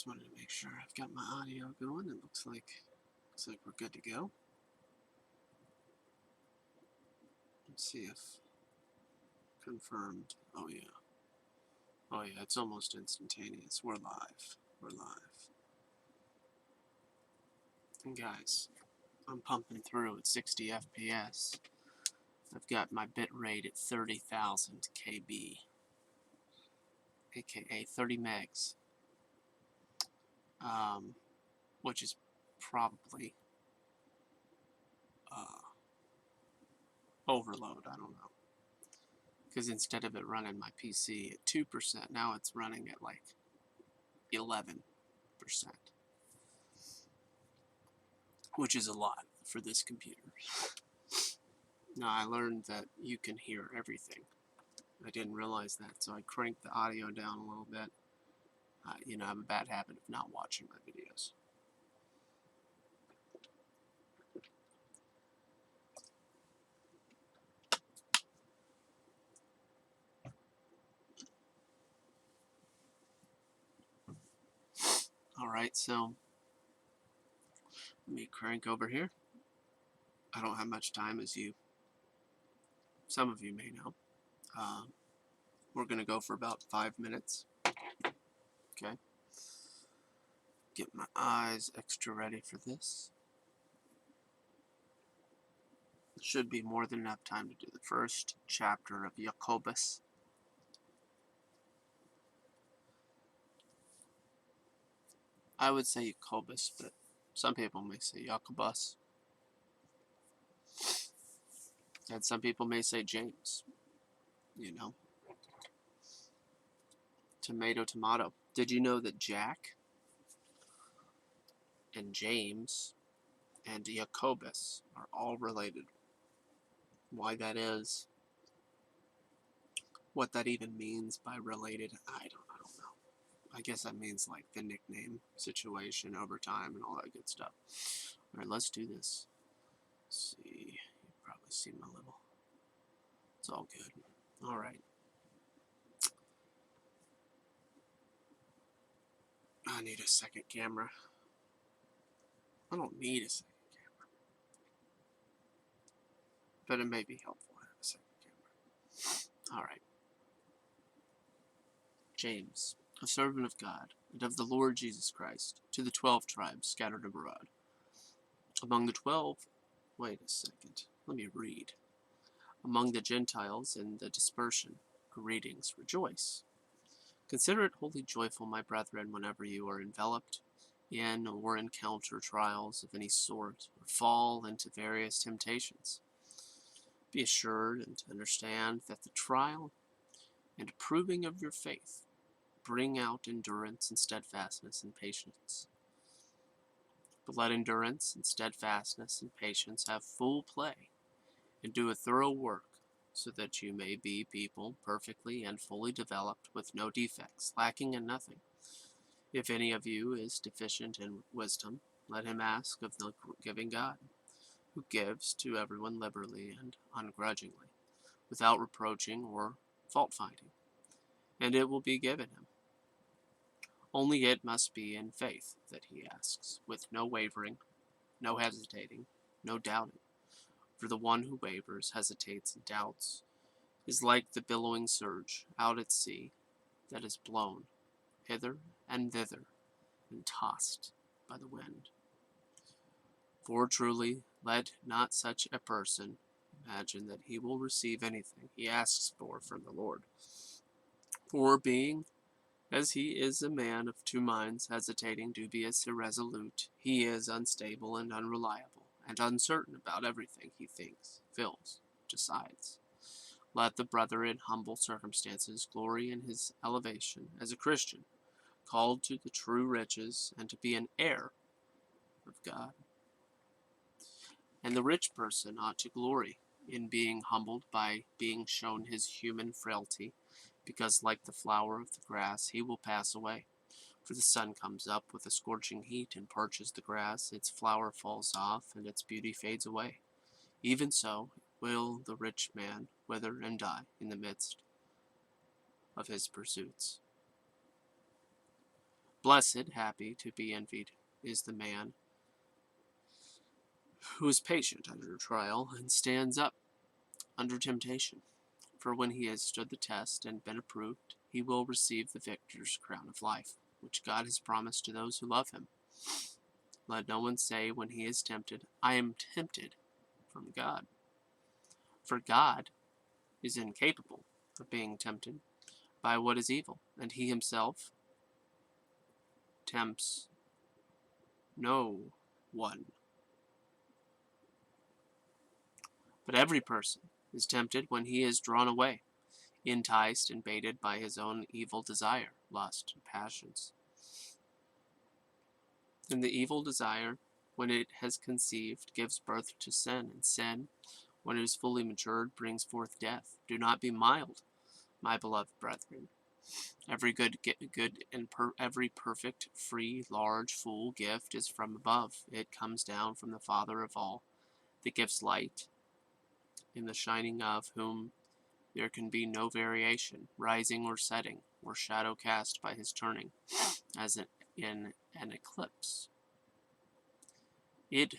Just wanted to make sure I've got my audio going. It looks like we're good to go. Let's see if confirmed. Oh yeah. Oh yeah, it's almost instantaneous. We're live. We're live. And guys, I'm pumping through at 60 FPS. I've got my bit rate at 30,000 KB, aka 30 megs, which is probably overload. I don't know, because instead of it running my PC at 2%, now it's running at like 11%, which is a lot for this computer. Now, I learned that you can hear everything. I didn't realize that, so I cranked the audio down a little bit. I have a bad habit of not watching my videos. Alright, so let me crank over here. I don't have much time, as some of you may know. We're going to go for about 5 minutes. Okay. Get my eyes extra ready for this. Should be more than enough time to do the first chapter of Yachobos. I would say Yachobos, but some people may say Yachobos. And some people may say James. Tomato, tomato. Did you know that Jack and James and Yachobos are all related? Why that is, what that even means by related, I don't know. I guess that means like the nickname situation over time and all that good stuff. Alright, let's do this. Let's see, you probably see my little, it's all good. Alright. I need a second camera. I don't need a second camera, but it may be helpful to have a second camera. Alright. James, a servant of God, and of the Lord Jesus Christ, to the 12 tribes scattered abroad. Among the 12, wait a second, let me read. Among the Gentiles in the dispersion, greetings, rejoice. Consider it wholly joyful, my brethren, whenever you are enveloped in or encounter trials of any sort, or fall into various temptations. Be assured and understand that the trial and proving of your faith bring out endurance and steadfastness and patience. But let endurance and steadfastness and patience have full play, and do a thorough work, so that you may be people perfectly and fully developed, with no defects, lacking in nothing. If any of you is deficient in wisdom, let him ask of the giving God, who gives to everyone liberally and ungrudgingly, without reproaching or fault-finding, and it will be given him. Only it must be in faith that he asks, with no wavering, no hesitating, no doubting. For the one who wavers, hesitates, and doubts is like the billowing surge out at sea that is blown hither and thither and tossed by the wind. For truly, let not such a person imagine that he will receive anything he asks for from the Lord. For being, as he is a man of two minds, hesitating, dubious, irresolute, he is unstable and unreliable, and uncertain about everything he thinks, feels, decides. Let the brother in humble circumstances glory in his elevation as a Christian, called to the true riches, and to be an heir of God. And the rich person ought to glory in being humbled by being shown his human frailty, because like the flower of the grass he will pass away. For the sun comes up with a scorching heat and parches the grass, its flower falls off, and its beauty fades away. Even so will the rich man wither and die in the midst of his pursuits. Blessed, happy, to be envied, is the man who is patient under trial and stands up under temptation. For when he has stood the test and been approved, he will receive the victor's crown of life, which God has promised to those who love him. Let no one say when he is tempted, I am tempted from God. For God is incapable of being tempted by what is evil, and he himself tempts no one. But every person is tempted when he is drawn away, enticed and baited by his own evil desire, lust, and passions. And the evil desire, when it has conceived, gives birth to sin, and sin, when it is fully matured, brings forth death. Do not be mild, my beloved brethren. Every good and every perfect, free, large, full gift is from above. It comes down from the Father of all, that gives light, in the shining of whom there can be no variation, rising or setting, or shadow cast by his turning, as in an eclipse. It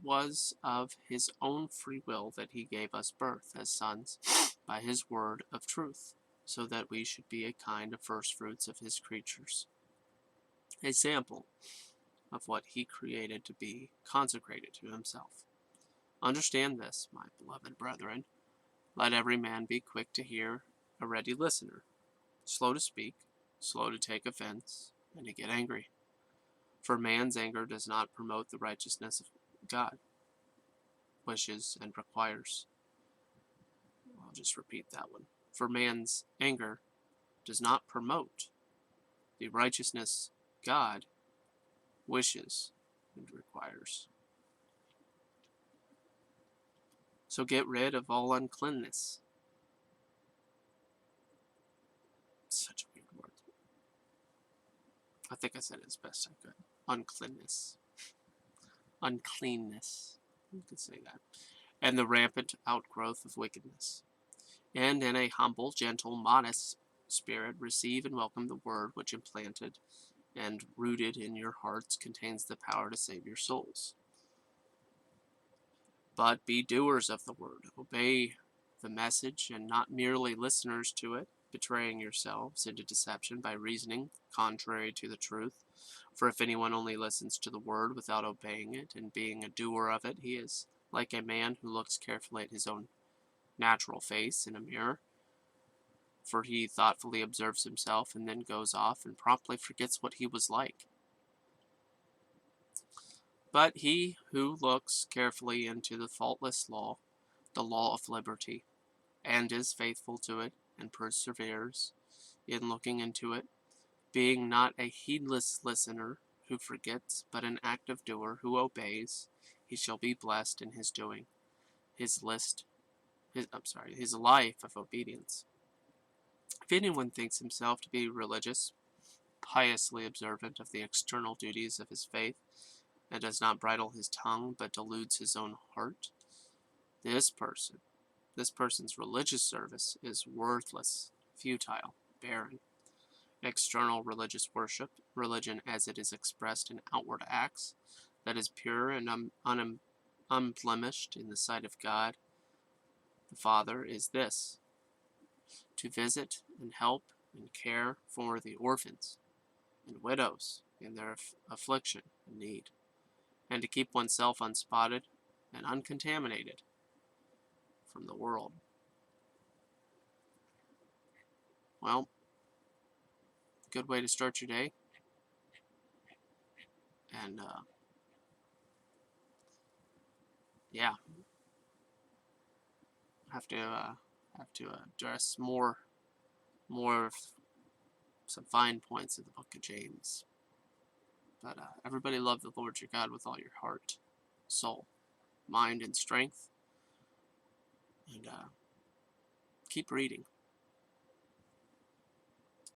was of his own free will that he gave us birth as sons by his word of truth, so that we should be a kind of firstfruits of his creatures, a sample of what he created to be consecrated to himself. Understand this, my beloved brethren. Let every man be quick to hear, a ready listener, slow to speak, slow to take offense, and to get angry. For man's anger does not promote the righteousness of God wishes and requires. I'll just repeat that one. For man's anger does not promote the righteousness God wishes and requires. So get rid of all uncleanness. Such a weird word. I think I said it as best I could. Uncleanness. Uncleanness. You could say that. And the rampant outgrowth of wickedness. And in a humble, gentle, modest spirit, receive and welcome the word which implanted and rooted in your hearts contains the power to save your souls. But be doers of the word. Obey the message and not merely listeners to it, betraying yourselves into deception by reasoning contrary to the truth. For if anyone only listens to the word without obeying it and being a doer of it, he is like a man who looks carefully at his own natural face in a mirror. For he thoughtfully observes himself and then goes off and promptly forgets what he was like. But he who looks carefully into the faultless law, the law of liberty, and is faithful to it, and perseveres in looking into it, being not a heedless listener who forgets, but an active doer who obeys, he shall be blessed in his doing. His life of obedience. If anyone thinks himself to be religious, piously observant of the external duties of his faith, and does not bridle his tongue, but deludes his own heart, this person's religious service is worthless, futile, barren. External religious worship, religion as it is expressed in outward acts, that is pure and unblemished in the sight of God the Father, is this: to visit and help and care for the orphans and widows in their affliction and need, and to keep oneself unspotted and uncontaminated from the world. Well, good way to start your day. And yeah, have to address more of some fine points of the book of James. But everybody love the Lord your God with all your heart, soul, mind, and strength. And keep reading.